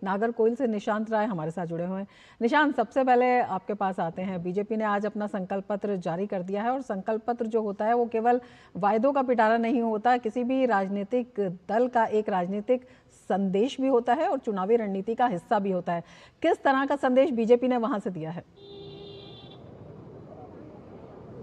नागरकोइल से निशांत राय हमारे साथ जुड़े हुए हैं। निशांत, सबसे पहले आपके पास आते हैं। बीजेपी ने आज अपना संकल्प पत्र जारी कर दिया है और संकल्प पत्र जो होता है वो केवल वायदों का पिटारा नहीं होता, किसी भी राजनीतिक दल का एक राजनीतिक संदेश भी होता है और चुनावी रणनीति का हिस्सा भी होता है। किस तरह का संदेश बीजेपी ने वहां से दिया है?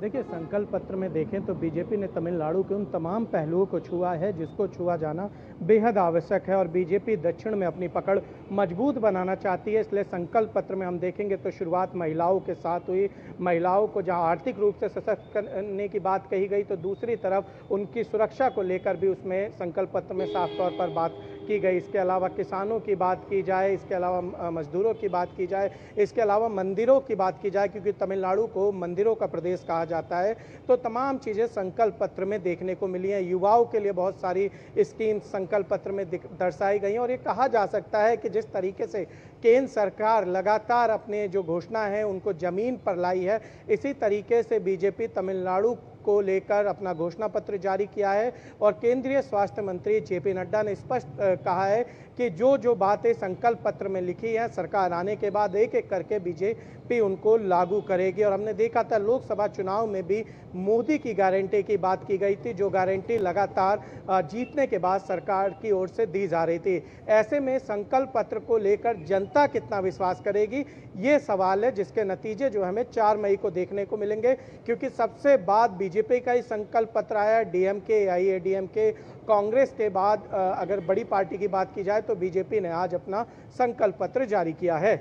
देखिए, संकल्प पत्र में देखें तो बीजेपी ने तमिलनाडु के उन तमाम पहलुओं को छुआ है जिसको छुआ जाना बेहद आवश्यक है और बीजेपी दक्षिण में अपनी पकड़ मजबूत बनाना चाहती है। इसलिए संकल्प पत्र में हम देखेंगे तो शुरुआत महिलाओं के साथ हुई। महिलाओं को जहां आर्थिक रूप से सशक्त करने की बात कही गई तो दूसरी तरफ उनकी सुरक्षा को लेकर भी उसमें संकल्प पत्र में साफ तौर पर बात की गई। इसके अलावा किसानों की बात की जाए, इसके अलावा मजदूरों की बात की जाए, इसके अलावा मंदिरों की बात की जाए, क्योंकि तमिलनाडु को मंदिरों का प्रदेश कहा जाता है। तो तमाम चीज़ें संकल्प पत्र में देखने को मिली हैं। युवाओं के लिए बहुत सारी स्कीम संकल्प पत्र में दर्शाई गई हैं और ये कहा जा सकता है कि जिस तरीके से केंद्र सरकार लगातार अपने जो घोषणा है उनको जमीन पर लाई है, इसी तरीके से बीजेपी तमिलनाडु को लेकर अपना घोषणा पत्र जारी किया है और केंद्रीय स्वास्थ्य मंत्री जेपी नड्डा ने स्पष्ट कहा है कि जो जो बातें संकल्प पत्र में लिखी हैं सरकार आने के बाद एक एक करके बीजेपी उनको लागू करेगी। और हमने देखा था लोकसभा चुनाव में भी मोदी की गारंटी की बात की गई थी, जो गारंटी लगातार जीतने के बाद सरकार की ओर से दी जा रही थी। ऐसे में संकल्प पत्र को लेकर जनता कितना विश्वास करेगी, ये सवाल है जिसके नतीजे जो हमें 4 मई को देखने को मिलेंगे, क्योंकि सबसे बाद बीजेपी का ही संकल्प पत्र आया। डीएमके, एआईएडीएमके, कांग्रेस के बाद अगर बड़ी पार्टी की बात की जाए तो बीजेपी ने आज अपना संकल्प पत्र जारी किया है।